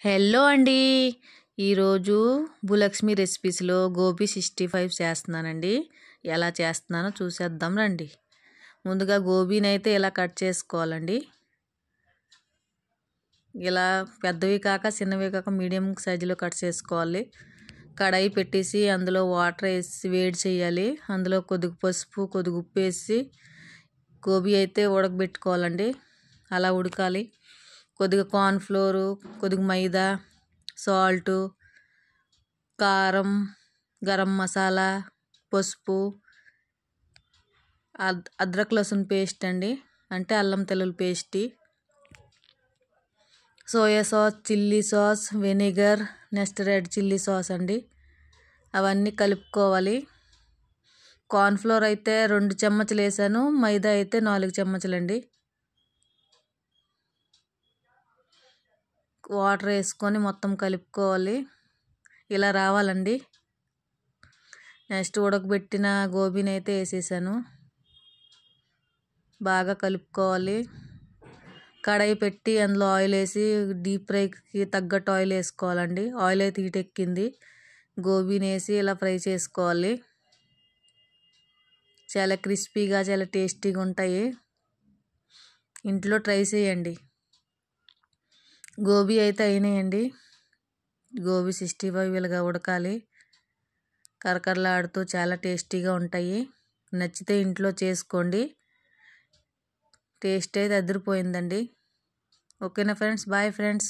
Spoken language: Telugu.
హలో అండి. ఈరోజు భూలక్ష్మి రెసిపీస్లో గోబీ 65 చేస్తున్నానండి. ఎలా చేస్తున్నానో చూసేద్దాం రండి. ముందుగా గోబీని అయితే ఇలా కట్ చేసుకోవాలండి. ఇలా పెద్దవి కాక చిన్నవి కాక మీడియం సైజులో కట్ చేసుకోవాలి. కడాయి పెట్టేసి అందులో వాటర్ వేసి వేడి చేయాలి. అందులో కొద్దిగా పసుపు కొద్దిగా ఉప్పు వేసి గోబీ అయితే ఉడకబెట్టుకోవాలండి. అలా ఉడకాలి. కొద్దిగా కార్న్‌ఫ్లోరు, కొద్దిగా మైదా, సాల్టు, కారం, గరం మసాలా, పసుపు, అద్రక్ లహసన్ పేస్ట్ అండి, అంటే అల్లం తెల్లుల్లి paste, soya sauce, chilli sauce, vinegar, next red chilli sauce అండి. అవన్నీ కలుపుకోవాలి. కార్న్‌ఫ్లోర్ అయితే 2 చెంచాలు వేసాను, మైదా అయితే 4 చెంచాలండి. వాటర్ వేసుకొని మొత్తం కలుపుకోవాలి. ఇలా రావాలండి. నెక్స్ట్ ఉడకబెట్టిన గోబీని అయితే వేసేసాను. బాగా కలుపుకోవాలి. కడాయి పెట్టి అందులో ఆయిల్ వేసి డీప్ ఫ్రైకి తగ్గట్టు ఆయిల్ వేసుకోవాలండి. ఆయిల్ అయితే హీటెక్కింది. గోబీని వేసి ఇలా ఫ్రై చేసుకోవాలి. చాలా క్రిస్పీగా చాలా టేస్టీగా ఉంటాయి. ఇంట్లో ట్రై చేయండి. గోబీ అయితే అయినాయండి. గోబీ 65 ఇలాగా ఉడకాలి. కరకరలాడుతూ చాలా టేస్టీగా ఉంటాయి. నచ్చితే ఇంట్లో చేసుకోండి. టేస్ట్ అయితే అదిరిపోయిందండి. ఓకేనా ఫ్రెండ్స్? Bye friends.